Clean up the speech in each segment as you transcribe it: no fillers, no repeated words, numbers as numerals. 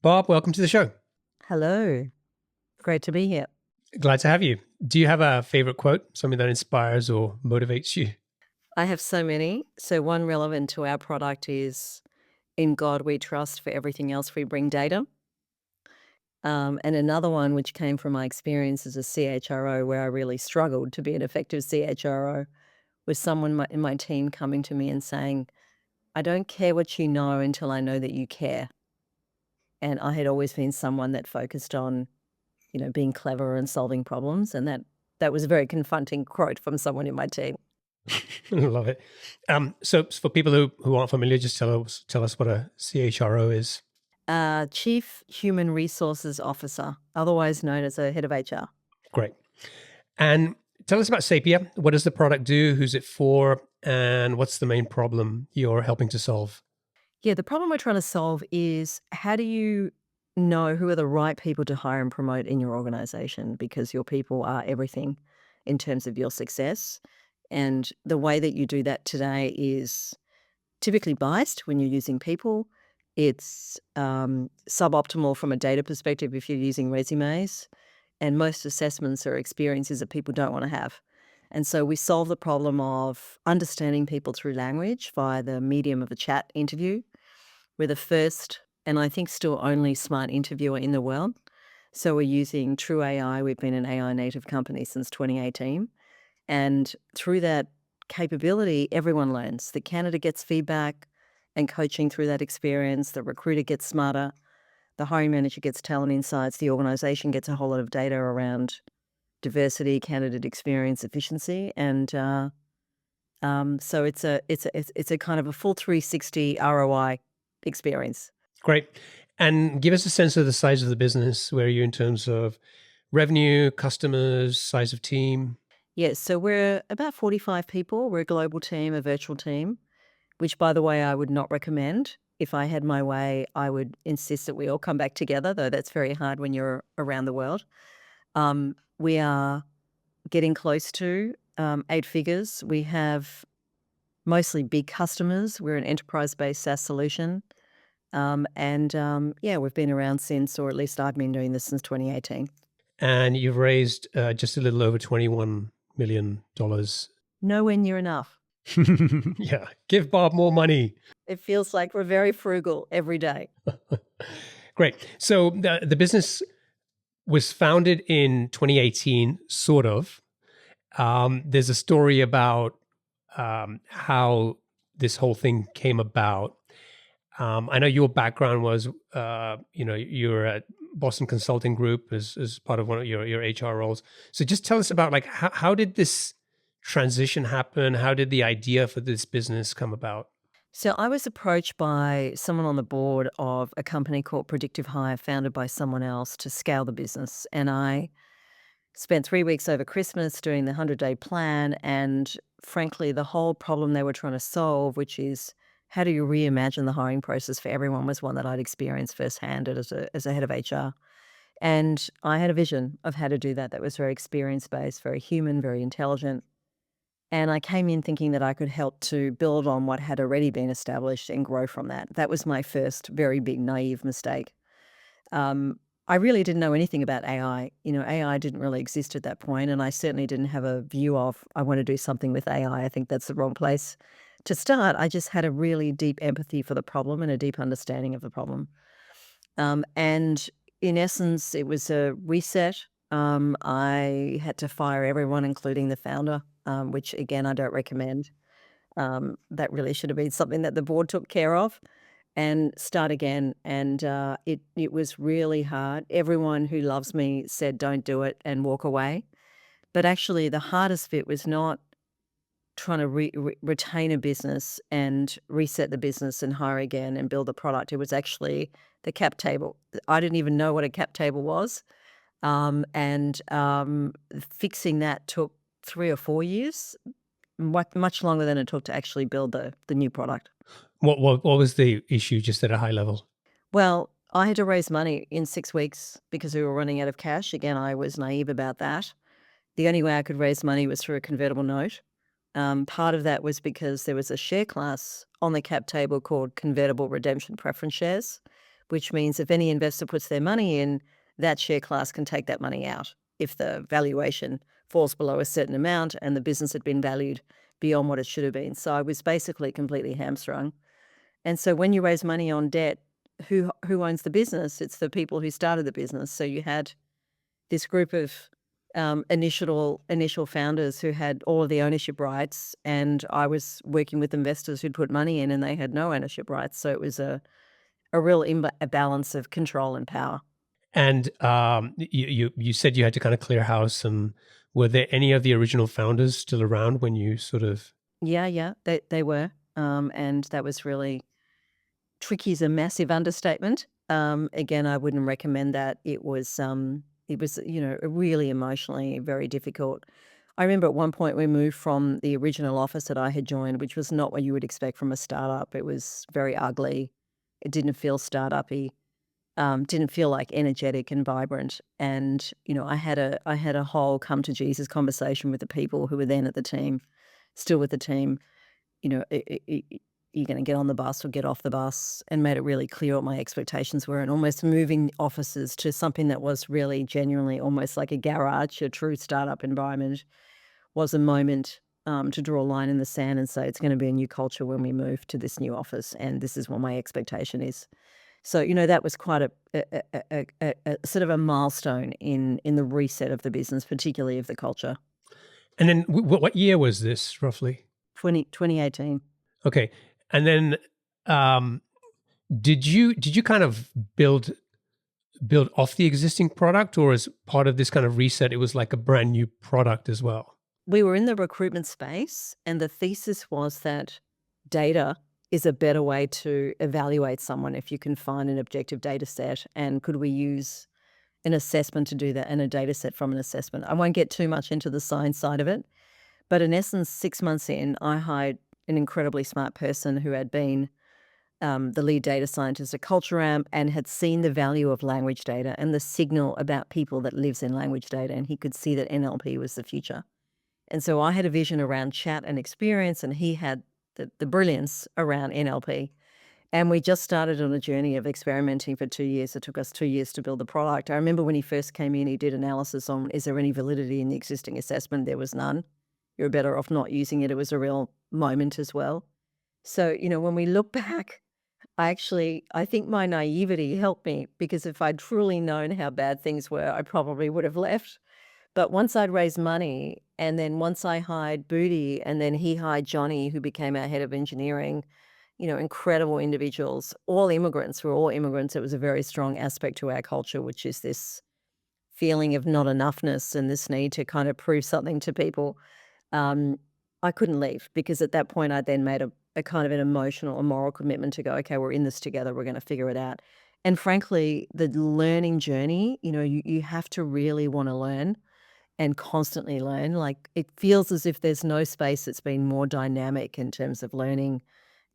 Barb, welcome to the show. Hello. Great to be here. Glad to have you. Do you have a favorite quote, something that inspires or motivates you? I have so many. So one relevant to our product is in God we trust, for everything else we bring data. And another one which came from my experience as a CHRO, where I really struggled to be an effective CHRO, was someone in my team coming to me and saying, I don't care what you know until I know that you care. And I had always been someone that focused on, being clever and solving problems. And that was a very confronting quote from someone in my team. Love it. So for people who aren't familiar, just tell us what a CHRO is. Chief Human Resources Officer, otherwise known as a head of HR. Great. And tell us about Sapia. What does the product do? Who's it for? And what's the main problem you're helping to solve? Yeah, the problem we're trying to solve is, how do you know who are the right people to hire and promote in your organization? Because your people are everything in terms of your success. And the way that you do that today is typically biased when you're using people. It's suboptimal from a data perspective if you're using resumes. And most assessments are experiences that people don't want to have. And so we solve the problem of understanding people through language via the medium of a chat interview. We're the first, and I think still only, smart interviewer in the world. So we're using true AI. We've been an AI native company since 2018. And through that capability, everyone learns. The candidate gets feedback and coaching through that experience. The recruiter gets smarter. The hiring manager gets talent insights. The organization gets a whole lot of data around diversity, candidate experience, efficiency. And so it's a kind of a full 360 ROI experience. Great. And give us a sense of the size of the business. Where are you in terms of revenue, customers, size of team? Yes, so we're about 45 people. We're a global team, a virtual team, which, by the way, I would not recommend. If I had my way, I would insist that we all come back together, though that's very hard when you're around the world. We are getting close to 8 figures. We have mostly big customers. We're an enterprise-based SaaS solution. We've been around since, or at least I've been doing this since 2018. And you've raised just a little over $21 million. Nowhere near enough. Yeah, give Bob more money. It feels like we're very frugal every day. Great. So the business was founded in 2018, sort of. There's a story about how this whole thing came about. I know your background was, you're at Boston Consulting Group as part of one of your HR roles. So just tell us about, like, how did this transition happen? How did the idea for this business come about? So I was approached by someone on the board of a company called Predictive Hire, founded by someone else, to scale the business. And I spent 3 weeks over Christmas doing the 100-day plan. And frankly, the whole problem they were trying to solve, which is how do you reimagine the hiring process for everyone, was one that I'd experienced firsthand as a head of HR. And I had a vision of how to do that that was very experience-based, very human, very intelligent. And I came in thinking that I could help to build on what had already been established and grow from that. That was my first very big naive mistake. I really didn't know anything about AI. AI didn't really exist at that point, and I certainly didn't have a view of, I want to do something with AI. I think that's the wrong place to start. I just had a really deep empathy for the problem and a deep understanding of the problem. And in essence, it was a reset. I had to fire everyone, including the founder, which, again, I don't recommend. That really should have been something that the board took care of, and start again. And it was really hard. Everyone who loves me said, don't do it, and walk away. But actually, the hardest bit was not trying to retain a business and reset the business and hire again and build a product. It was actually the cap table. I didn't even know what a cap table was. And fixing that took 3 or 4 years, much longer than it took to actually build the new product. What was the issue, just at a high level? Well, I had to raise money in 6 weeks because we were running out of cash. Again, I was naive about that. The only way I could raise money was through a convertible note. Part of that was because there was a share class on the cap table called convertible redemption preference shares, which means if any investor puts their money in, that share class can take that money out if the valuation falls below a certain amount and the business had been valued beyond what it should have been. So I was basically completely hamstrung. And so when you raise money on debt, who owns the business? It's the people who started the business. So you had this group of initial founders who had all of the ownership rights, and I was working with investors who'd put money in and they had no ownership rights. So it was a real balance of control and power. And you said you had to kind of clear house. And were there any of the original founders still around when you sort of? Yeah, they were, and that was really tricky is a massive understatement. Again, I wouldn't recommend that. It was really emotionally very difficult. I remember at one point we moved from the original office that I had joined, which was not what you would expect from a startup. It was very ugly. It didn't feel startup-y. Didn't feel like energetic and vibrant. And I had a whole come to Jesus conversation with the people who were then at the team, still with the team. You're going to get on the bus or get off the bus, and made it really clear what my expectations were, and almost moving offices to something that was really genuinely almost like a garage, a true startup environment, was a moment to draw a line in the sand and say, it's going to be a new culture when we move to this new office, and this is what my expectation is. So, that was quite a sort of a milestone in the reset of the business, particularly of the culture. And then what year was this roughly? 2018. Okay. And then did you kind of build off the existing product, or as part of this kind of reset, it was like a brand new product as well? We were in the recruitment space, and the thesis was that data is a better way to evaluate someone if you can find an objective data set, and could we use an assessment to do that and a data set from an assessment. I won't get too much into the science side of it, but in essence, 6 months in, I hired an incredibly smart person who had been the lead data scientist at CHRO and had seen the value of language data and the signal about people that lives in language data, and he could see that NLP was the future. And so I had a vision around chat and experience, and he had the brilliance around NLP. And we just started on a journey of experimenting for 2 years. It took us 2 years to build the product. I remember when he first came in, he did analysis on, is there any validity in the existing assessment? There was none. You're better off not using it. It was a real moment as well. So, when we look back, I think my naivety helped me, because if I'd truly known how bad things were, I probably would have left. But once I'd raised money, and then once I hired Booty, and then he hired Johnny, who became our head of engineering, incredible individuals, all immigrants. We're all immigrants. It was a very strong aspect to our culture, which is this feeling of not enoughness and this need to kind of prove something to people. I couldn't leave, because at that point I then made a kind of an emotional, a moral commitment to go, okay, we're in this together. We're going to figure it out. And frankly, the learning journey, you have to really want to learn and constantly learn. Like, it feels as if there's no space that's been more dynamic in terms of learning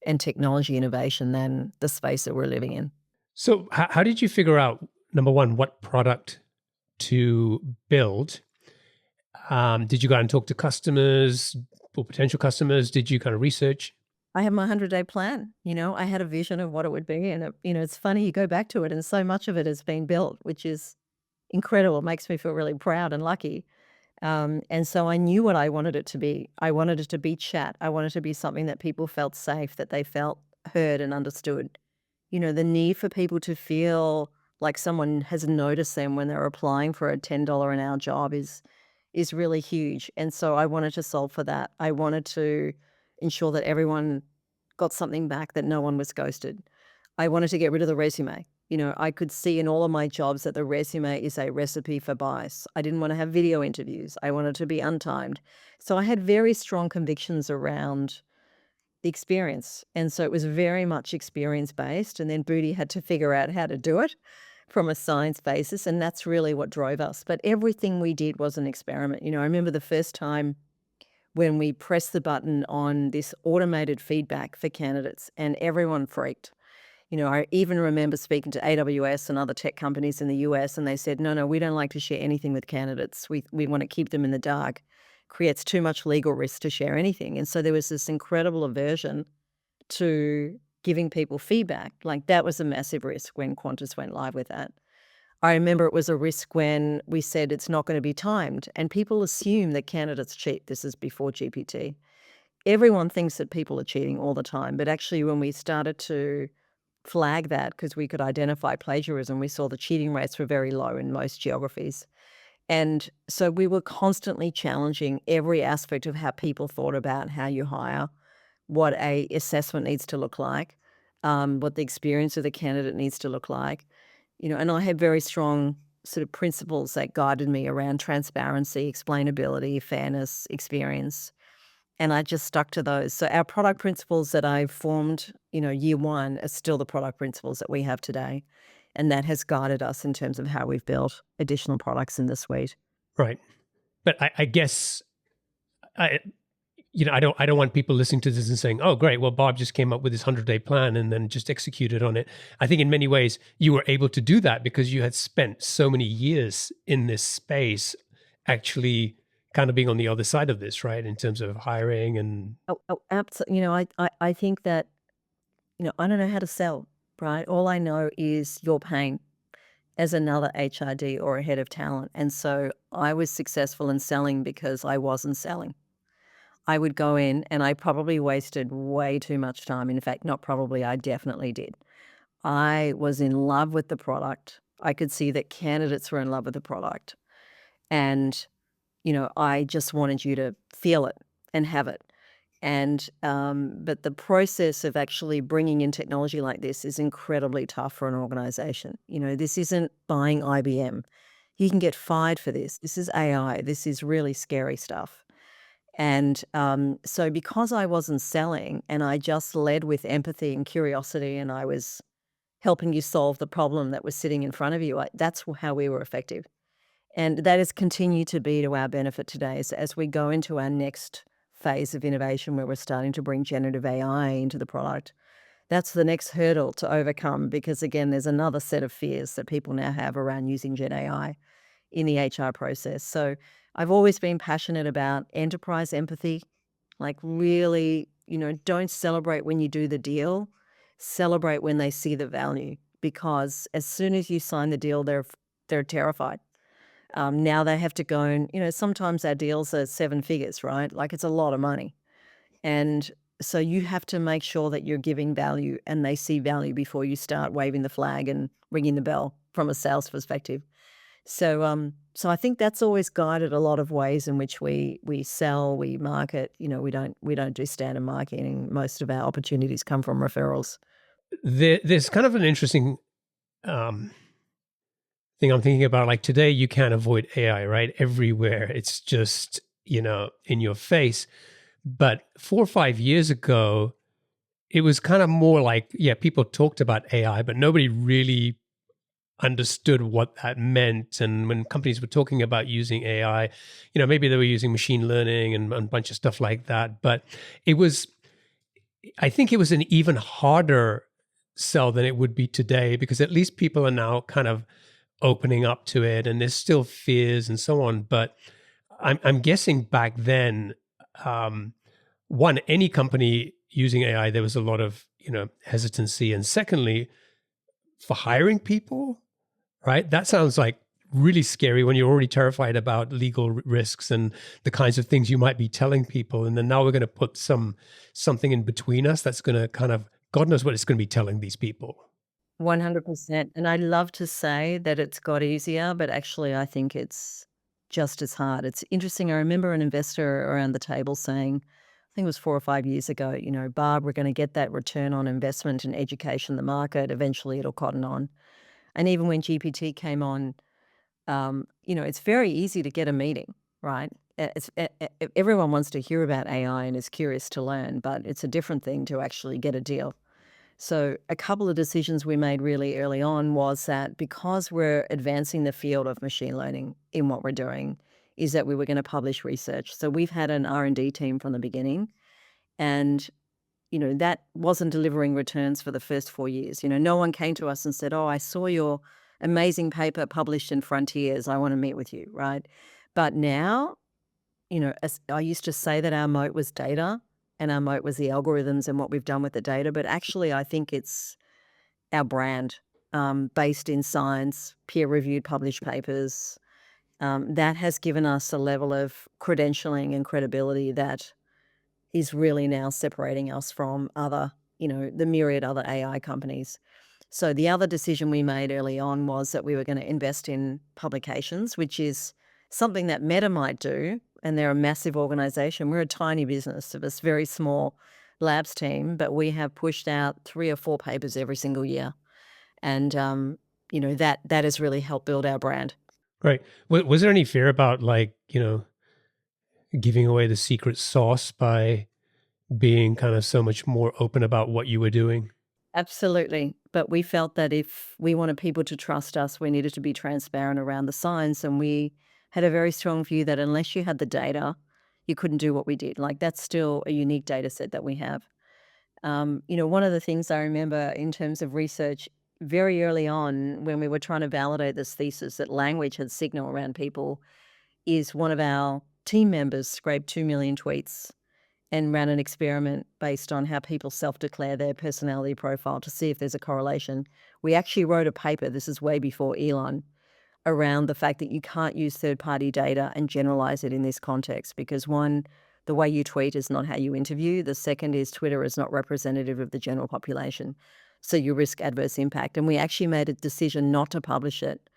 and technology innovation than the space that we're living in. So how did you figure out, number one, what product to build? Did you go out and talk to customers or potential customers? Did you kind of research? I had my 100-day plan. I had a vision of what it would be. And, it's funny, you go back to it and so much of it has been built, which is incredible. It makes me feel really proud and lucky. And so I knew what I wanted it to be. I wanted it to be chat. I wanted it to be something that people felt safe, that they felt heard and understood. The need for people to feel like someone has noticed them when they're applying for a $10 an hour job is really huge. And so I wanted to solve for that. I wanted to ensure that everyone got something back, that no one was ghosted. I wanted to get rid of the resume. I could see in all of my jobs that the resume is a recipe for bias. I didn't want to have video interviews. I wanted to be untimed. So I had very strong convictions around the experience. And so it was very much experience-based. And then Booty had to figure out how to do it from a science basis. And that's really what drove us. But everything we did was an experiment. I remember the first time when we pressed the button on this automated feedback for candidates, and everyone freaked. I even remember speaking to AWS and other tech companies in the US, and they said, no, we don't like to share anything with candidates. We want to keep them in the dark. Creates too much legal risk to share anything. And so there was this incredible aversion to giving people feedback. Like, that was a massive risk when Qantas went live with that. I remember it was a risk when we said it's not going to be timed, and people assume that candidates cheat. This is before GPT. Everyone thinks that people are cheating all the time, but actually when we started to flag that, because we could identify plagiarism, we saw the cheating rates were very low in most geographies. And so we were constantly challenging every aspect of how people thought about how you hire, what a assessment needs to look like, what the experience of the candidate needs to look like. And I had very strong sort of principles that guided me around transparency, explainability, fairness, experience. And I just stuck to those. So our product principles that I formed, year one are still the product principles that we have today. And that has guided us in terms of how we've built additional products in the suite. Right. But I guess I I don't want people listening to this and saying, "Oh, great, well, Bob just came up with this 100-day plan and then just executed on it." I think in many ways you were able to do that because you had spent so many years in this space, actually kind of being on the other side of this, right? In terms of hiring and Oh, absolutely. I think that, I don't know how to sell, right? All I know is your pain as another HRD or a head of talent. And so I was successful in selling because I wasn't selling. I would go in and I probably wasted way too much time. In fact, not probably, I definitely did. I was in love with the product. I could see that candidates were in love with the product. And, I just wanted you to feel it and have it. And, but the process of actually bringing in technology like this is incredibly tough for an organization. This isn't buying IBM. You can get fired for this. This is AI. This is really scary stuff. And so because I wasn't selling and I just led with empathy and curiosity and I was helping you solve the problem that was sitting in front of you, that's how we were effective. And that has continued to be to our benefit today as we go into our next phase of innovation where we're starting to bring generative AI into the product. That's the next hurdle to overcome because, again, there's another set of fears that people now have around using Gen AI in the HR process. So I've always been passionate about enterprise empathy, like really, don't celebrate when you do the deal, celebrate when they see the value because as soon as you sign the deal, they're terrified. Now they have to go and, sometimes our deals are seven figures, right? Like it's a lot of money. And so you have to make sure that you're giving value and they see value before you start waving the flag and ringing the bell from a sales perspective. So I think that's always guided a lot of ways in which we sell, we market. We don't do standard marketing. Most of our opportunities come from referrals. there's kind of an interesting um, thing I'm thinking about. Like today, you can't avoid AI, right? Everywhere, it's just in your face. But 4 or 5 years ago, it was kind of more like, yeah, people talked about AI, but nobody really understood what that meant. And when companies were talking about using AI, maybe they were using machine learning and a bunch of stuff like that. But I think it was an even harder sell than it would be today because at least people are now kind of opening up to it and there's still fears and so on. But I'm guessing back then, one, any company using AI, there was a lot of, hesitancy. And secondly, for hiring people, right? That sounds like really scary when you're already terrified about legal risks and the kinds of things you might be telling people. And then now we're going to put something in between us that's going to kind of, God knows what it's going to be telling these people. 100%. And I love to say that it's got easier, but actually I think it's just as hard. It's interesting. I remember an investor around the table saying, I think it was 4 or 5 years ago, Barb, we're going to get that return on investment and education, the market. Eventually it'll cotton on. And even when GPT came on, it's very easy to get a meeting, right? Everyone wants to hear about AI and is curious to learn, but it's a different thing to actually get a deal. So a couple of decisions we made really early on was that because we're advancing the field of machine learning in what we're doing, is that we were going to publish research. So we've had an R&D team from the beginning, and that wasn't delivering returns for the first 4 years. No one came to us and said, "Oh, I saw your amazing paper published in Frontiers. I want to meet with you," right? But now, as I used to say that our moat was data. and our moat was the algorithms and what we've done with the data. But actually, I think it's our brand, based in science, peer-reviewed published papers, that has given us a level of credentialing and credibility that is really now separating us from other, the myriad other AI companies. So the other decision we made early on was that we were going to invest in publications, which is something that Meta might do, and they're a massive organization. We're a tiny business of this very small labs team, but we have pushed out 3 or 4 papers every single year. And, that has really helped build our brand. Right. Was there any fear about giving away the secret sauce by being kind of so much more open about what you were doing? Absolutely. But we felt that if we wanted people to trust us, we needed to be transparent around the science. And we had a very strong view that unless you had the data, you couldn't do what we did. Like, that's still a unique data set that we have. One of the things I remember in terms of research very early on when we were trying to validate this thesis that language had signal around people is one of our team members scraped 2 million tweets and ran an experiment based on how people self-declare their personality profile to see if there's a correlation. We actually wrote a paper, this is way before Elon, around the fact that you can't use third-party data and generalize it in this context because, one, the way you tweet is not how you interview. The second is Twitter is not representative of the general population. So you risk adverse impact. And we actually made a decision not to publish it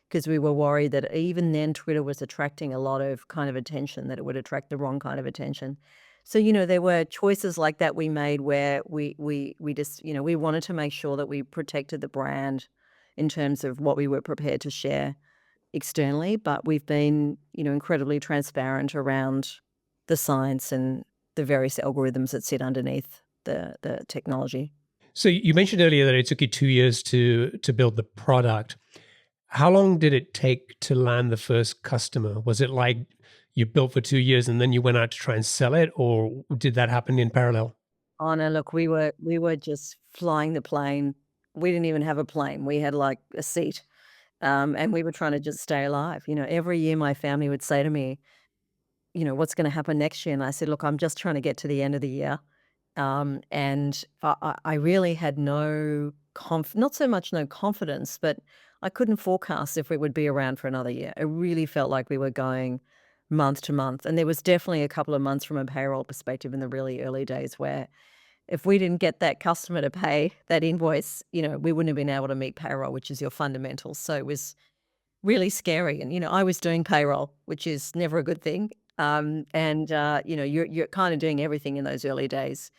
because we were worried that even then Twitter was attracting a lot of kind of attention, that it would attract the wrong kind of attention. So, there were choices like that we made where we just, we wanted to make sure that we protected the brand in terms of what we were prepared to share externally, but we've been, incredibly transparent around the science and the various algorithms that sit underneath the technology. So you mentioned earlier that it took you 2 years to build the product. How long did it take to land the first customer? Was it like you built for 2 years and then you went out to try and sell it, or did that happen in parallel? Oh no, look, we were just flying the plane. We didn't even have a plane. We had like a seat. And we were trying to just stay alive. Every year my family would say to me, what's going to happen next year? And I said, look, I'm just trying to get to the end of the year. And I really had not so much no confidence, but I couldn't forecast if it would be around for another year. It really felt like we were going month to month. And there was definitely a couple of months from a payroll perspective in the really early days where if we didn't get that customer to pay that invoice, we wouldn't have been able to meet payroll, which is your fundamentals. So it was really scary. And, I was doing payroll, which is never a good thing. You're kind of doing everything in those early days.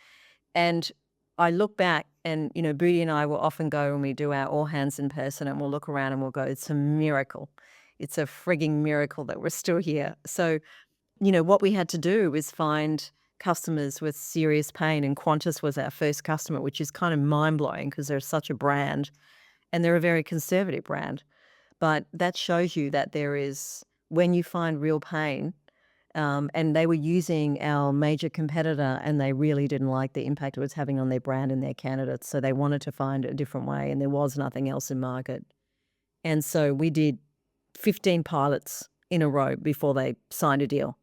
And I look back and, Booty and I will often go when we do our all hands in person and we'll look around and we'll go, it's a miracle. It's a frigging miracle that we're still here. So, what we had to do was find customers with serious pain. And Qantas was our first customer, which is kind of mind blowing because they're such a brand and they're a very conservative brand. But that shows you that there is, when you find real pain, and they were using our major competitor and they really didn't like the impact it was having on their brand and their candidates. So they wanted to find a different way and there was nothing else in market. And so we did 15 pilots in a row before they signed a deal.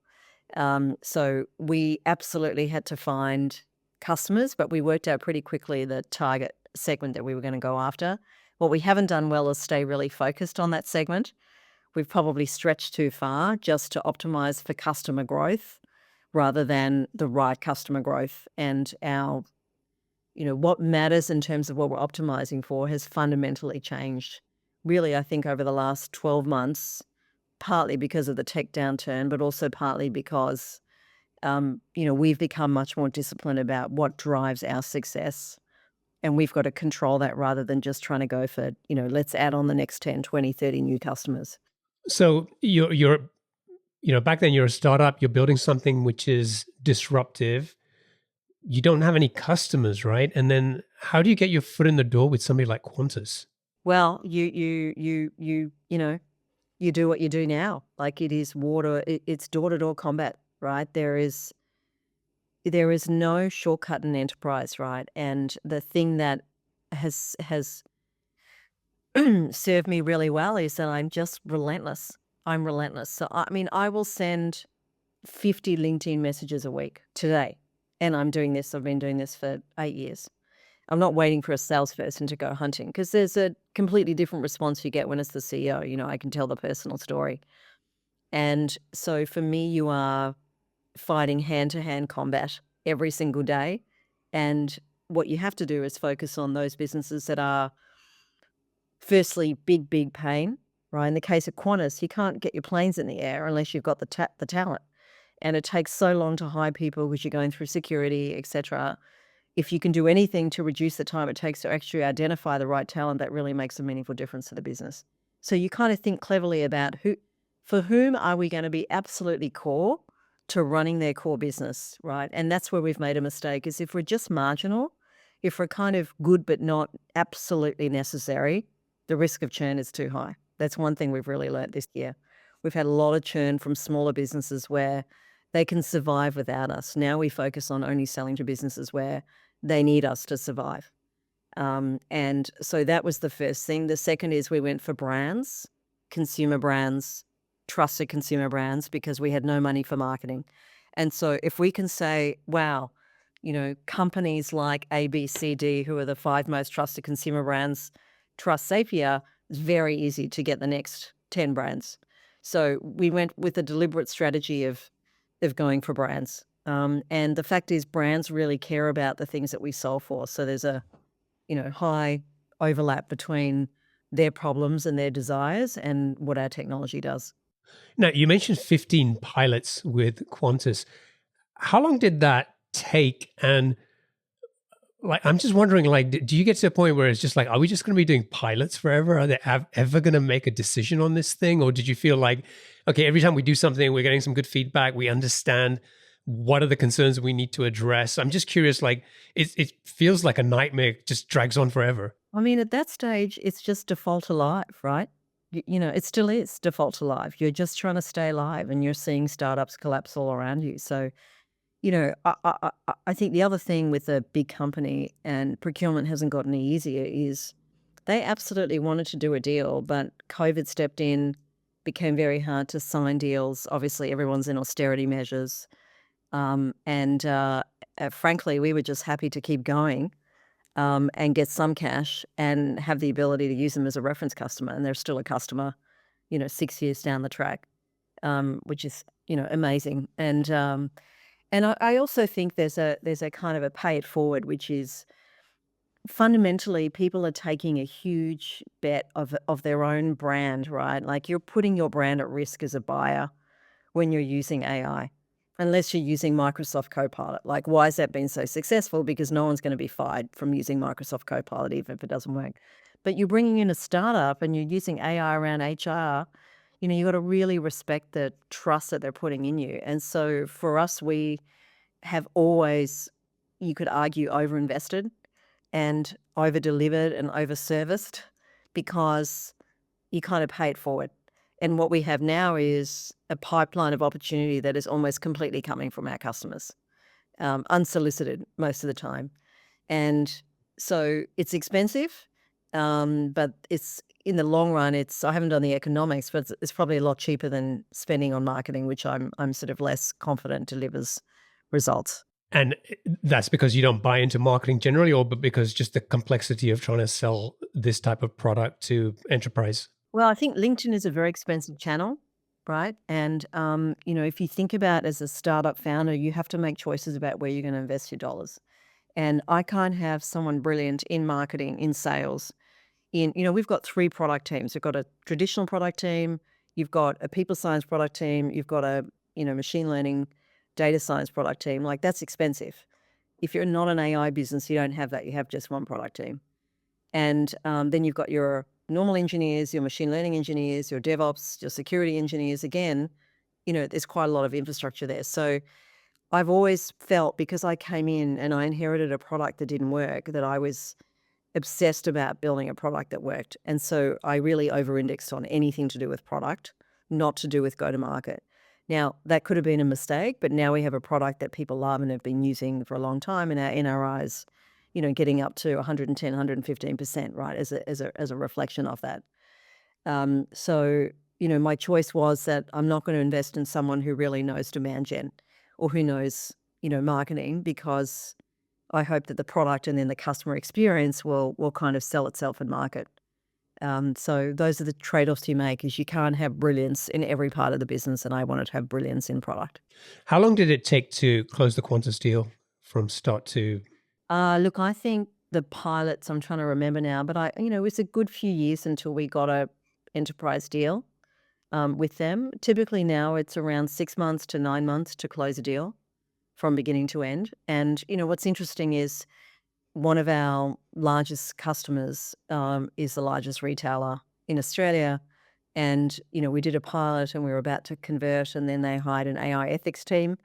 So we absolutely had to find customers, but we worked out pretty quickly the target segment that we were going to go after. What we haven't done well is stay really focused on that segment. We've probably stretched too far just to optimize for customer growth rather than the right customer growth. And our, what matters in terms of what we're optimizing for has fundamentally changed. Really, I think over the last 12 months, partly because of the tech downturn, but also partly because, we've become much more disciplined about what drives our success. And we've got to control that rather than just trying to go for, let's add on the next 10, 20, 30 new customers. So you're back then you're a startup, you're building something which is disruptive. You don't have any customers, right? And then how do you get your foot in the door with somebody like Qantas? Well, you do what you do now. Like, it is it's door-to-door combat, right? There is no shortcut in enterprise, right? And the thing that has served me really well is that I'm just relentless. I'm relentless. So I will send 50 LinkedIn messages a week today. And I've been doing this for 8 years. I'm not waiting for a salesperson to go hunting because there's a completely different response you get when it's the CEO. I can tell the personal story. And so for me, you are fighting hand-to-hand combat every single day. And what you have to do is focus on those businesses that are firstly big, big pain, right? In the case of Qantas, you can't get your planes in the air unless you've got the talent. And it takes so long to hire people because you're going through security, etc. If you can do anything to reduce the time it takes to actually identify the right talent, that really makes a meaningful difference to the business. So you kind of think cleverly about for whom are we going to be absolutely core to running their core business, right? And that's where we've made a mistake, is if we're just marginal, if we're kind of good but not absolutely necessary, the risk of churn is too high. That's one thing we've really learnt this year. We've had a lot of churn from smaller businesses where they can survive without us. Now we focus on only selling to businesses where they need us to survive. And so that was the first thing. The second is we went for brands, consumer brands, trusted consumer brands, because we had no money for marketing. And so if we can say, wow, companies like A, B, C, D, who are the 5 most trusted consumer brands, trust Sapia, it's very easy to get the next 10 brands. So we went with a deliberate strategy of going for brands. And the fact is brands really care about the things that we solve for. So there's a high overlap between their problems and their desires and what our technology does. Now, you mentioned 15 pilots with Qantas. How long did that take? And I'm just wondering, do you get to a point where it's just like, are we just going to be doing pilots forever? Are they ever going to make a decision on this thing? Or did you feel like, okay, every time we do something, we're getting some good feedback, we understand what are the concerns we need to address? I'm just curious, it feels like a nightmare, it just drags on forever. I mean, at that stage, it's just default to live, right? It still is default to live. You're just trying to stay alive and you're seeing startups collapse all around you. So, I think the other thing with a big company, and procurement hasn't gotten any easier, is they absolutely wanted to do a deal, but COVID stepped in, became very hard to sign deals. Obviously, everyone's in austerity measures. And frankly, we were just happy to keep going and get some cash and have the ability to use them as a reference customer. And they're still a customer, 6 years down the track, which is, amazing. And I also think there's a kind of a pay it forward, which is fundamentally people are taking a huge bet of their own brand, right? Like you're putting your brand at risk as a buyer when you're using AI, unless you're using Microsoft Copilot. Like, why has that been so successful? Because no one's going to be fired from using Microsoft Copilot, even if it doesn't work. But you're bringing in a startup and you're using AI around HR, you got to really respect the trust that they're putting in you. And so for us, we have always, you could argue, overinvested and over-delivered and over-serviced because you kind of pay it forward. And what we have now is a pipeline of opportunity that is almost completely coming from our customers, unsolicited most of the time. And so it's expensive, but it's in the long run, I haven't done the economics, but it's probably a lot cheaper than spending on marketing, which I'm sort of less confident delivers results. And that's because you don't buy into marketing generally, or but because just the complexity of trying to sell this type of product to enterprise? Well, I think LinkedIn is a very expensive channel, right? And, if you think about as a startup founder, you have to make choices about where you're going to invest your dollars. And I can't have someone brilliant in marketing, in sales, we've got 3 product teams. We've got a traditional product team, you've got a people science product team, you've got a, machine learning data science product team. Like, that's expensive. If you're not an AI business, you don't have that. You have just one product team. And then you've got your normal engineers, your machine learning engineers, your DevOps, your security engineers. Again, there's quite a lot of infrastructure there. So I've always felt, because I came in and I inherited a product that didn't work, that I was obsessed about building a product that worked. And so I really over-indexed on anything to do with product, not to do with go-to-market. Now, that could have been a mistake, but now we have a product that people love and have been using for a long time, and our NRIs, getting up to 110, 115%, right, as a reflection of that. So, my choice was that I'm not going to invest in someone who really knows demand gen or who knows marketing, because I hope that the product and then the customer experience will kind of sell itself in market. So those are the trade-offs you make, is you can't have brilliance in every part of the business, and I wanted to have brilliance in product. How long did it take to close the Qantas deal from start to? Look, I think the pilots, I'm trying to remember now, but it was a good few years until we got a enterprise deal with them. Typically now it's around 6 months to 9 months to close a deal from beginning to end. And, what's interesting is one of our largest customers is the largest retailer in Australia. And, we did a pilot and we were about to convert, and then they hired an AI ethics team.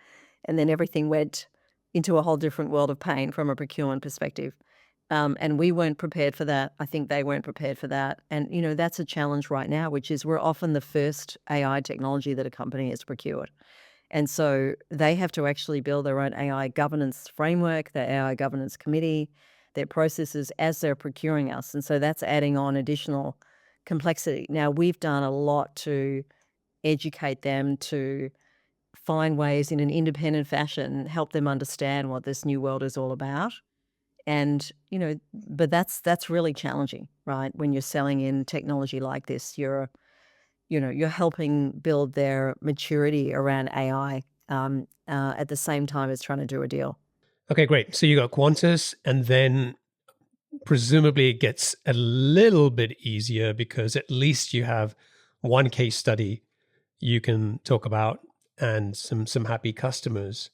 And then everything went into a whole different world of pain from a procurement perspective. And we weren't prepared for that. I think they weren't prepared for that. And, that's a challenge right now, which is we're often the first AI technology that a company has procured. And so they have to actually build their own AI governance framework, their AI governance committee, their processes as they're procuring us. And so that's adding on additional complexity. Now, we've done a lot to educate them, to find ways in an independent fashion, help them understand what this new world is all about. And, but that's really challenging, right? When you're selling in technology like this, you're helping build their maturity around AI at the same time as trying to do a deal. Okay, great. So you got Qantas, and then presumably it gets a little bit easier because at least you have one case study you can talk about and some happy customers.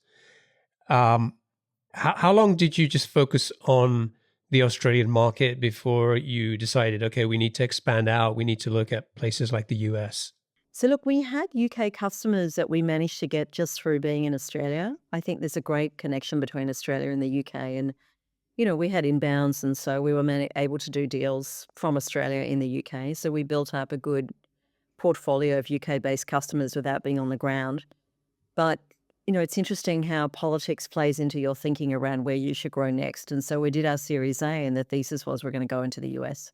How long did you just focus on the Australian market before you decided, okay, we need to expand out, we need to look at places like the US? So look, we had UK customers that we managed to get just through being in Australia. I think there's a great connection between Australia and the UK. And, we had inbounds, and so we were able to do deals from Australia in the UK. So we built up a good portfolio of UK-based customers without being on the ground. But, it's interesting how politics plays into your thinking around where you should grow next. And so we did our Series A, and the thesis was we're going to go into the US.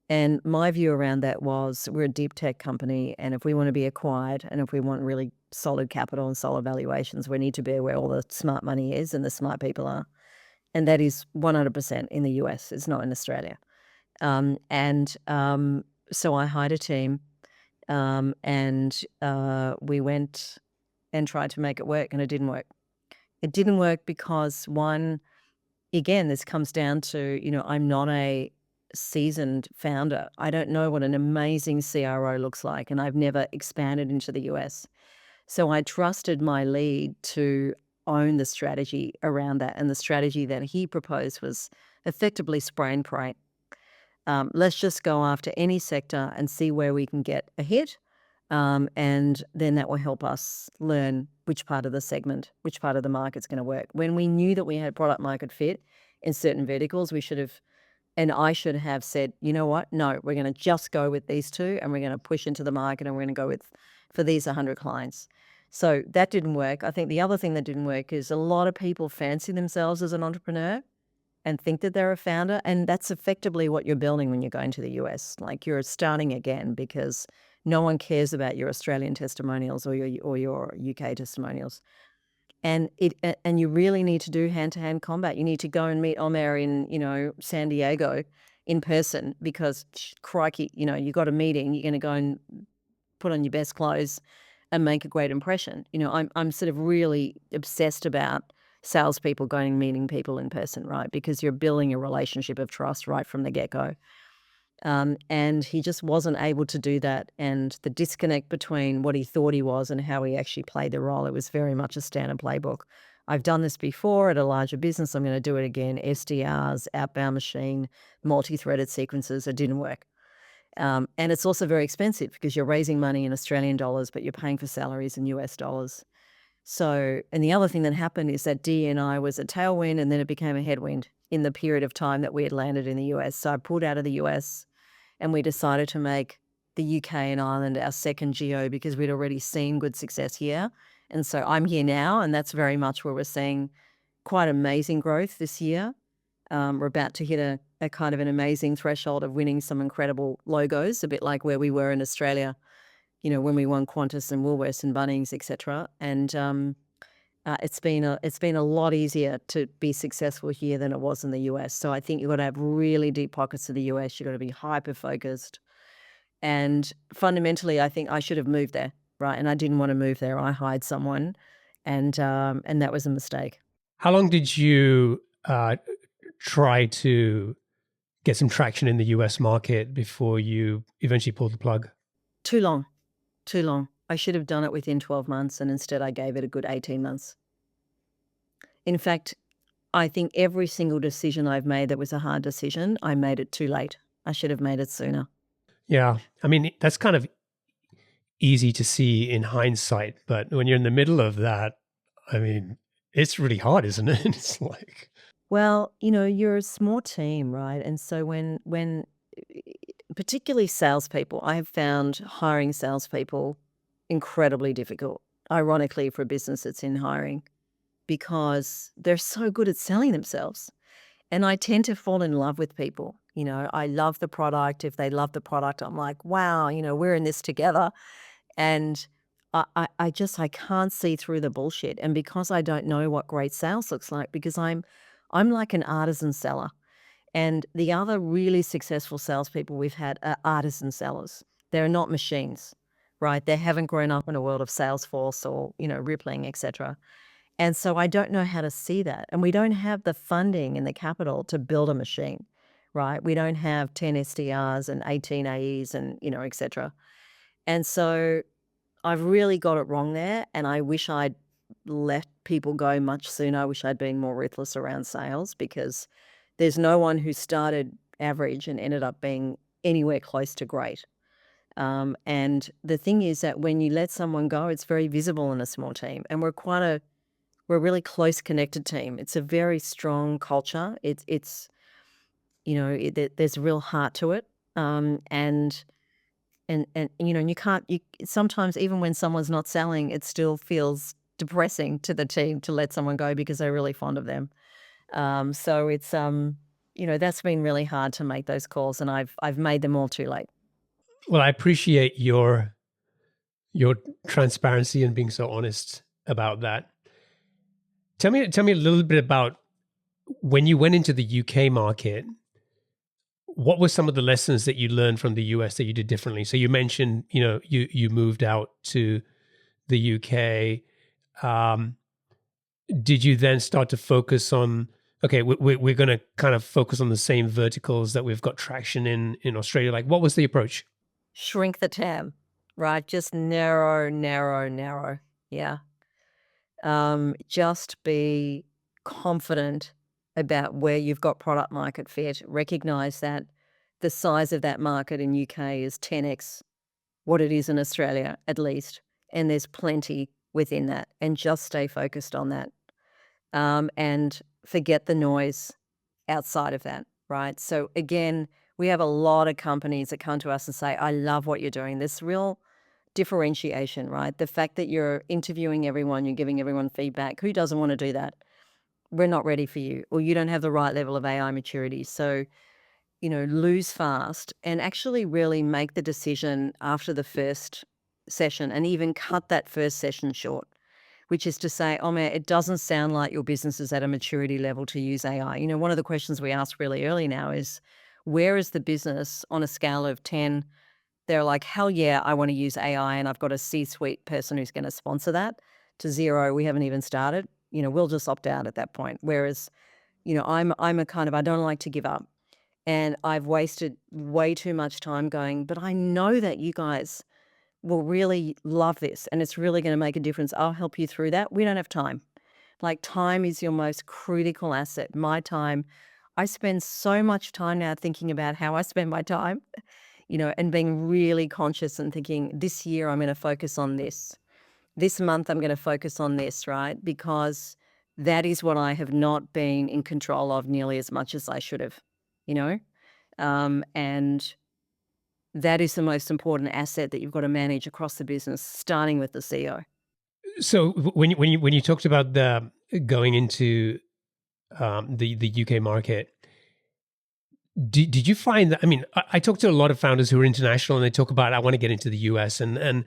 And my view around that was we're a deep tech company, and if we want to be acquired and if we want really solid capital and solid valuations, we need to be where all the smart money is and the smart people are. And that is 100% in the US. It's not in Australia. So I hired a team, and we went and tried to make it work, and it didn't work. It didn't work because, one, again, this comes down to, I'm not a seasoned founder. I don't know what an amazing CRO looks like, and I've never expanded into the US. So I trusted my lead to own the strategy around that. And the strategy that he proposed was effectively spray and pray. Let's just go after any sector and see where we can get a hit. And then that will help us learn which part of the segment, which part of the market's going to work. When we knew that we had product market fit in certain verticals, I should have said, you know what? No, we're going to just go with these two, and we're going to push into the market, and we're going to go for these 100 clients. So that didn't work. I think the other thing that didn't work is a lot of people fancy themselves as an entrepreneur and think that they're a founder. And that's effectively what you're building when you're going to the US. Like, you're starting again because no one cares about your Australian testimonials or your UK testimonials. And you really need to do hand-to-hand combat. You need to go and meet Omer in, San Diego in person, because crikey, you got a meeting, you're going to go and put on your best clothes and make a great impression. I'm sort of really obsessed about salespeople going and meeting people in person, right? Because you're building a relationship of trust right from the get-go. And he just wasn't able to do that. And the disconnect between what he thought he was and how he actually played the role, it was very much a standard playbook. I've done this before at a larger business. I'm going to do it again. SDRs, outbound machine, multi-threaded sequences. It didn't work. And it's also very expensive because you're raising money in Australian dollars, but you're paying for salaries in US dollars. So, and the other thing that happened is that D&I was a tailwind, and then it became a headwind in the period of time that we had landed in the US. So I pulled out of the US, and we decided to make the UK and Ireland our second geo because we'd already seen good success here. And so I'm here now, and that's very much where we're seeing quite amazing growth this year. We're about to hit a kind of an amazing threshold of winning some incredible logos, a bit like where we were in Australia, when we won Qantas and Woolworths and Bunnings, etc. And It's been a lot easier to be successful here than it was in the US. So I think you've got to have really deep pockets in the US. You've got to be hyper focused. And fundamentally, I think I should have moved there, right? And I didn't want to move there. I hired someone, and that was a mistake. How long did you try to get some traction in the US market before you eventually pulled the plug? Too long, too long. I should have done it within 12 months, and instead I gave it a good 18 months. In fact, I think every single decision I've made that was a hard decision, I made it too late. I should have made it sooner. Yeah. I mean, that's kind of easy to see in hindsight, but when you're in the middle of that, I mean, it's really hard, isn't it? It's like, Well, you're a small team, right? And so when particularly salespeople, I have found hiring salespeople incredibly difficult, ironically, for a business that's in hiring, because they're so good at selling themselves. And I tend to fall in love with people. I love the product. If they love the product, I'm like, wow, we're in this together. And I can't see through the bullshit. And because I don't know what great sales looks like, because I'm like an artisan seller. And the other really successful salespeople we've had are artisan sellers. They're not machines, right? They haven't grown up in a world of Salesforce or, Rippling, etc. And so I don't know how to see that. And we don't have the funding and the capital to build a machine, right? We don't have 10 SDRs and 18 AEs and, etc. And so I've really got it wrong there. And I wish I'd let people go much sooner. I wish I'd been more ruthless around sales, because there's no one who started average and ended up being anywhere close to great. And the thing is that when you let someone go, it's very visible in a small team. And we're a really close connected team. It's a very strong culture. It's there's a real heart to it. And you can't, sometimes even when someone's not selling, it still feels depressing to the team to let someone go because they're really fond of them. So it's that's been really hard to make those calls, and I've made them all too late. well, I appreciate your transparency and being so honest about that. Tell me a little bit about when you went into the UK market. What were some of the lessons that you learned from the US that you did differently? So you mentioned, you moved out to the UK. Did you then start to focus on, okay, we're going to kind of focus on the same verticals that we've got traction in Australia? Like, what was the approach? Shrink the TAM, right? Just narrow, narrow, narrow. Yeah. Just be confident about where you've got product market fit. Recognize that the size of that market in UK is 10x what it is in Australia, at least. And there's plenty within that. And just stay focused on that. And forget the noise outside of that, right? So again, we have a lot of companies that come to us and say, I love what you're doing. This real differentiation, right? The fact that you're interviewing everyone, you're giving everyone feedback. Who doesn't want to do that? We're not ready for you, or you don't have the right level of AI maturity. So, lose fast and actually really make the decision after the first session, and even cut that first session short, which is to say, oh man, it doesn't sound like your business is at a maturity level to use AI. One of the questions we ask really early now is, where is the business on a scale of 10? They're like, hell yeah, I want to use AI, and I've got a C-suite person who's going to sponsor that, to 0, we haven't even started. We'll just opt out at that point. Whereas, I'm a kind of, I don't like to give up. And I've wasted way too much time going, but I know that you guys will really love this and it's really going to make a difference. I'll help you through that. We don't have time. Like, time is your most critical asset. My time. I spend so much time now thinking about how I spend my time, and being really conscious and thinking, this year I'm going to focus on this. This month I'm going to focus on this, right? Because that is what I have not been in control of nearly as much as I should have, you know? And that is the most important asset that you've got to manage across the business, starting with the CEO. So when you talked about the going into the UK market, did you find that? I mean, I talk to a lot of founders who are international, and they talk about, I want to get into the US, and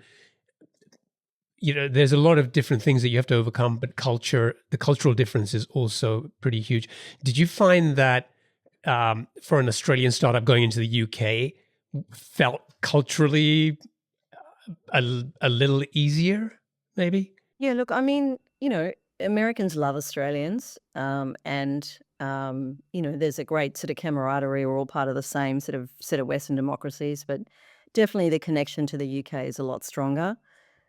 there's a lot of different things that you have to overcome, but the cultural difference is also pretty huge. Did you find that for an Australian startup going into the UK felt culturally a little easier, maybe? Yeah, look, I mean, Americans love Australians, and there's a great sort of camaraderie. We're all part of the same sort of set of Western democracies, but definitely the connection to the UK is a lot stronger.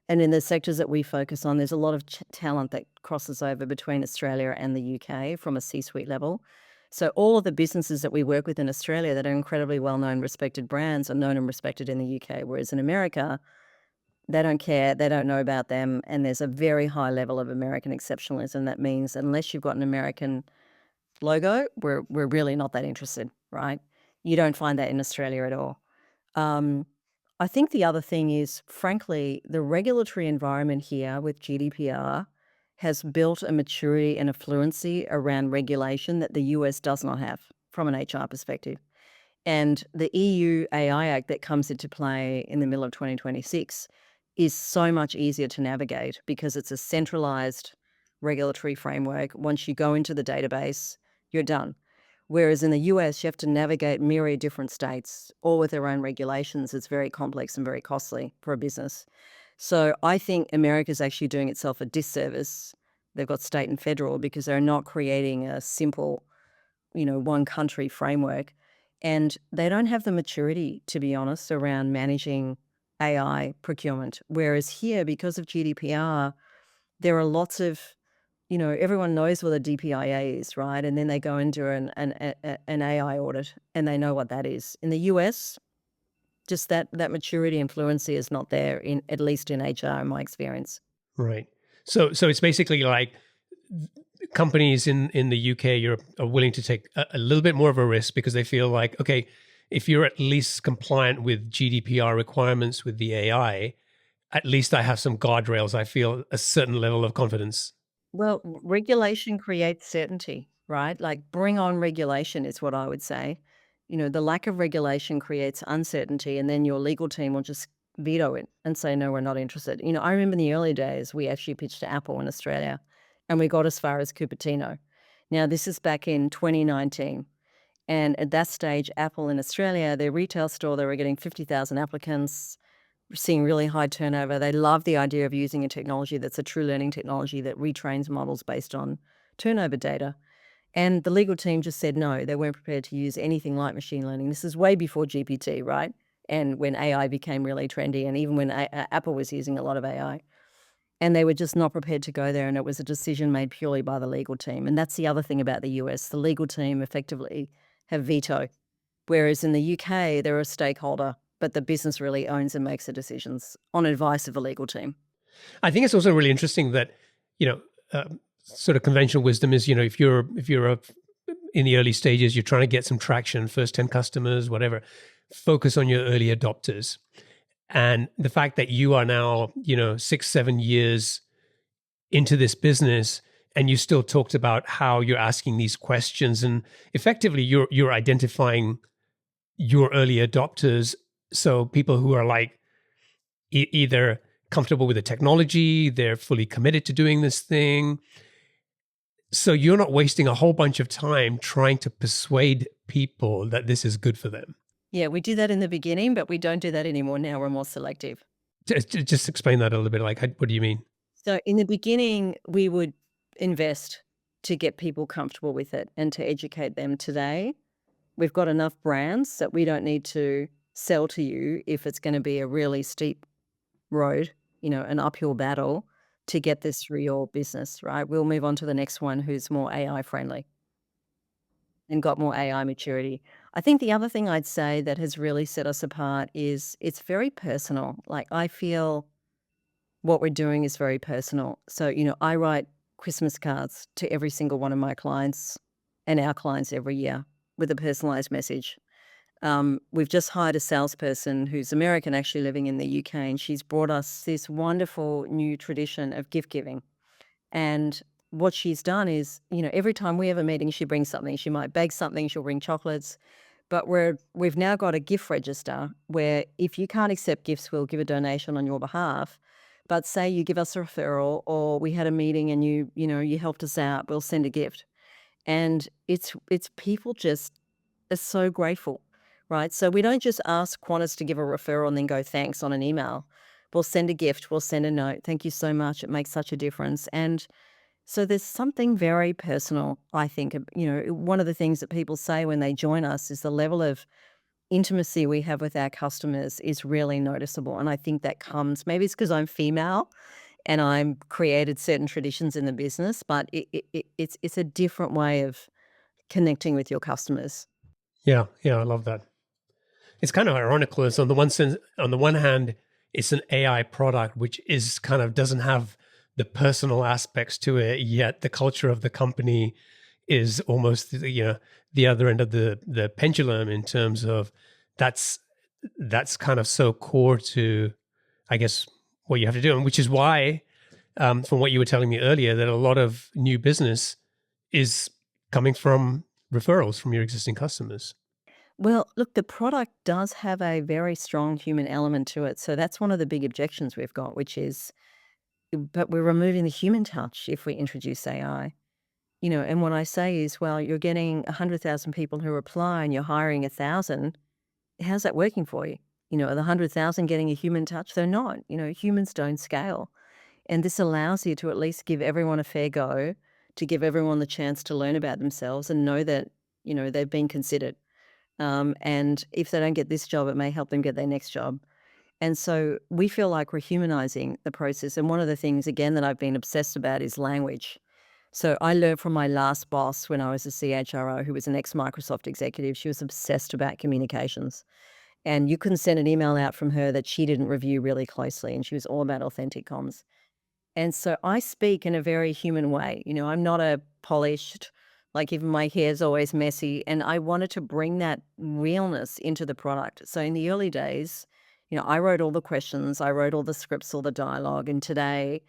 And in the sectors that we focus on, there's a lot of talent that crosses over between Australia and the UK from a C-suite level. So all of the businesses that we work with in Australia that are incredibly well-known, respected brands are known and respected in the UK, whereas in America, they don't care, they don't know about them, and there's a very high level of American exceptionalism. That means unless you've got an American logo, we're really not that interested, right? You don't find that in Australia at all. Um, I think the other thing is, frankly, the regulatory environment here with GDPR has built a maturity and a fluency around regulation that the US does not have from an HR perspective. And the EU AI Act that comes into play in the middle of 2026 is so much easier to navigate because it's a centralized regulatory framework. Once you go into the database, you're done. Whereas in the US, you have to navigate myriad different states, all with their own regulations. It's very complex and very costly for a business. So I think America's actually doing itself a disservice. They've got state and federal because they're not creating a simple, one country framework. And they don't have the maturity, to be honest, around managing AI procurement. Whereas here, because of GDPR, there are lots of, everyone knows what a DPIA is, right? And then they go into an AI audit and they know what that is. In the US, just that maturity and fluency is not there, in at least in HR, in my experience. Right. So it's basically like companies in the UK Europe are willing to take a little bit more of a risk because they feel like, okay, if you're at least compliant with GDPR requirements with the AI, at least I have some guardrails. I feel a certain level of confidence. Well, regulation creates certainty, right? Like bring on regulation is what I would say. The lack of regulation creates uncertainty, and then your legal team will just veto it and say, no, we're not interested. I remember in the early days, we actually pitched to Apple in Australia and we got as far as Cupertino. Now, this is back in 2019. And at that stage, Apple in Australia, their retail store, they were getting 50,000 applicants, seeing really high turnover. They love the idea of using a technology that's a true learning technology that retrains models based on turnover data. And the legal team just said no, they weren't prepared to use anything like machine learning. This is way before GPT, right? And when AI became really trendy, and even when Apple was using a lot of AI. And they were just not prepared to go there, and it was a decision made purely by the legal team. And that's the other thing about the US. The legal team effectively have veto, whereas in the UK, they're a stakeholder, but the business really owns and makes the decisions on advice of the legal team. I think it's also really interesting that, you know, sort of conventional wisdom is, if you're in the early stages, you're trying to get some traction, first 10 customers, whatever, focus on your early adopters. And the fact that you are now, 6-7 years into this business and you still talked about how you're asking these questions and effectively you're identifying your early adopters. So people who are like either comfortable with the technology, they're fully committed to doing this thing. So you're not wasting a whole bunch of time trying to persuade people that this is good for them. Yeah, we did that in the beginning, but we don't do that anymore now. We're more selective. Just explain that a little bit. Like, what do you mean? So in the beginning, we would invest to get people comfortable with it and to educate them. Today, we've got enough brands that we don't need to sell to you if it's going to be a really steep road, an uphill battle to get this through your business, right? We'll move on to the next one who's more AI friendly and got more AI maturity. I think the other thing I'd say that has really set us apart is it's very personal. Like I feel what we're doing is very personal. So, I write Christmas cards to every single one of my clients and our clients every year with a personalized message. We've just hired a salesperson who's American, actually living in the UK, and she's brought us this wonderful new tradition of gift giving. And what she's done is, every time we have a meeting, she brings something. She might bake something, she'll bring chocolates. But we've now got a gift register where if you can't accept gifts, we'll give a donation on your behalf. But say you give us a referral or we had a meeting and you helped us out, we'll send a gift. And it's people just are so grateful, right? So we don't just ask Qantas to give a referral and then go thanks on an email. We'll send a gift, we'll send a note. Thank you so much. It makes such a difference. And so there's something very personal, I think. One of the things that people say when they join us is the level of intimacy we have with our customers is really noticeable. And I think that comes, maybe it's because I'm female and I'm created certain traditions in the business, but it's a different way of connecting with your customers. Yeah, yeah, I love that. It's kind of ironical. It's on the one hand, it's an AI product which is kind of doesn't have the personal aspects to it, yet the culture of the company is almost the other end of the pendulum in terms of that's that's kind of so core to, I guess, what you have to do, and which is why, from what you were telling me earlier, that a lot of new business is coming from referrals from your existing customers. Well, look, the product does have a very strong human element to it. So that's one of the big objections we've got, which is, but we're removing the human touch if we introduce AI. And what I say is, well, you're getting 100,000 people who apply and you're hiring 1,000. How's that working for you? Are the 100,000 getting a human touch? They're not. Humans don't scale. And this allows you to at least give everyone a fair go, to give everyone the chance to learn about themselves and know that, they've been considered. And if they don't get this job, it may help them get their next job. And so we feel like we're humanizing the process. And one of the things, again, that I've been obsessed about is language. So I learned from my last boss when I was a CHRO, who was an ex-Microsoft executive. She was obsessed about communications. And you couldn't send an email out from her that she didn't review really closely. And she was all about authentic comms. And so I speak in a very human way. I'm not a polished, like even my hair's always messy. And I wanted to bring that realness into the product. So in the early days, I wrote all the questions, I wrote all the scripts, all the dialogue. And today,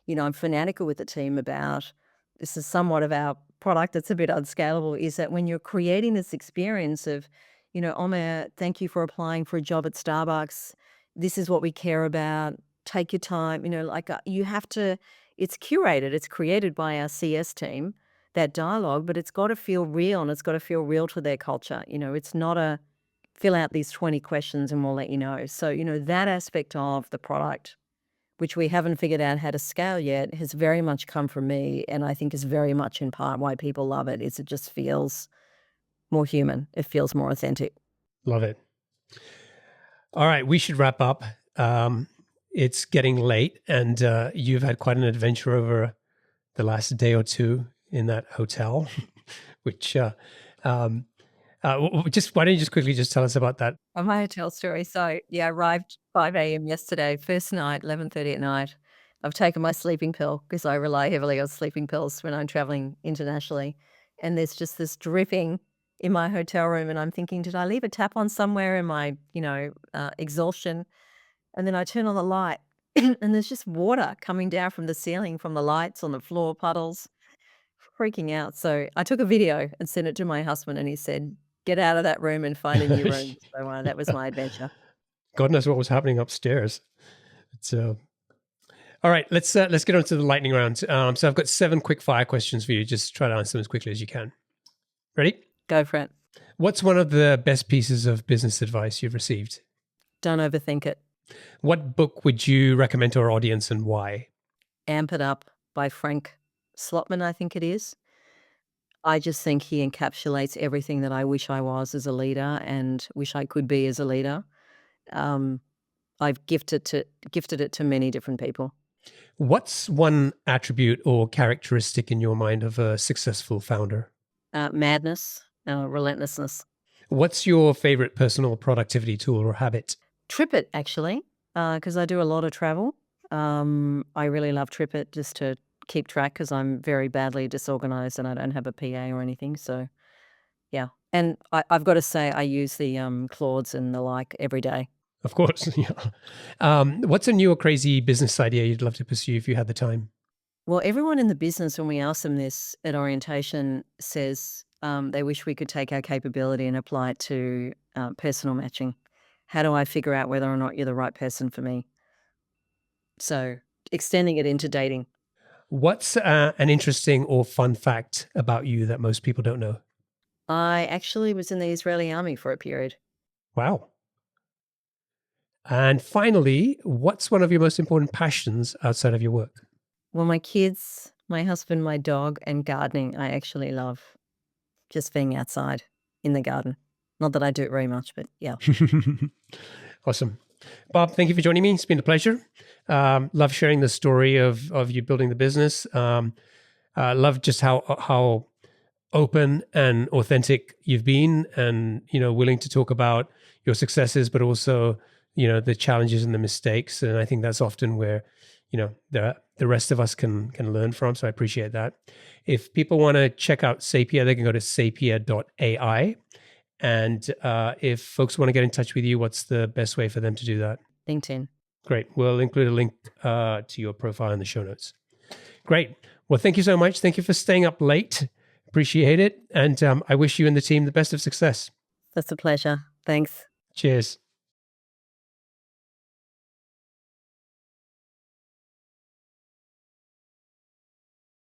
I'm fanatical with the team about this is somewhat of our product that's a bit unscalable, is that when you're creating this experience of, Omer, thank you for applying for a job at Starbucks. This is what we care about. Take your time, you have to, it's curated, it's created by our CS team, that dialogue, but it's got to feel real and it's got to feel real to their culture. It's not a fill out these 20 questions and we'll let you know. So, that aspect of the product, which we haven't figured out how to scale yet, has very much come from me. And I think is very much in part why people love it, is it just feels more human. It feels more authentic. Love it. All right, we should wrap up. It's getting late, and you've had quite an adventure over the last day or two in that hotel. Which, just why don't you just quickly just tell us about that? On my hotel story. So, yeah, I arrived 5 a.m. yesterday, first night, 11:30 at night. I've taken my sleeping pill because I rely heavily on sleeping pills when I'm traveling internationally. And there's just this dripping in my hotel room. And I'm thinking, did I leave a tap on somewhere in my, exhaustion? And then I turn on the light and there's just water coming down from the ceiling, from the lights on the floor, puddles, freaking out. So I took a video and sent it to my husband and he said, get out of that room and find a new room. So that was my adventure. God knows what was happening upstairs. It's all right. Let's get on to the lightning round. So I've got 7 quick fire questions for you. Just try to answer them as quickly as you can. Ready? Go for it. What's one of the best pieces of business advice you've received? Don't overthink it. What book would you recommend to our audience and why? Amp It Up by Frank Slotman, I think it is. I just think he encapsulates everything that I wish I was as a leader and wish I could be as a leader. I've gifted it to many different people. What's one attribute or characteristic in your mind of a successful founder? Madness, relentlessness. What's your favorite personal productivity tool or habit? TripIt, actually, because I do a lot of travel. I really love TripIt just to keep track because I'm very badly disorganized and I don't have a PA or anything. So, yeah. And I've got to say, I use the Claudes and the like every day. Of course. Yeah. What's a new or crazy business idea you'd love to pursue if you had the time? Well, everyone in the business, when we ask them this at orientation, says they wish we could take our capability and apply it to personal matching. How do I figure out whether or not you're the right person for me? So extending it into dating. What's an interesting or fun fact about you that most people don't know? I actually was in the Israeli army for a period. Wow. And finally, what's one of your most important passions outside of your work? Well, my kids, my husband, my dog, and gardening, I actually love just being outside in the garden. Not that I do it very much, but yeah. Awesome. Bob, thank you for joining me. It's been a pleasure. Love sharing the story of you building the business. Love just how open and authentic you've been, and willing to talk about your successes, but also the challenges and the mistakes. And I think that's often where the rest of us can learn from. So I appreciate that. If people want to check out Sapia, they can go to Sapia.ai. And if folks want to get in touch with you, what's the best way for them to do that? LinkedIn. Great. We'll include a link to your profile in the show notes. Great. Well, thank you so much. Thank you for staying up late. Appreciate it. And I wish you and the team the best of success. That's a pleasure. Thanks. Cheers.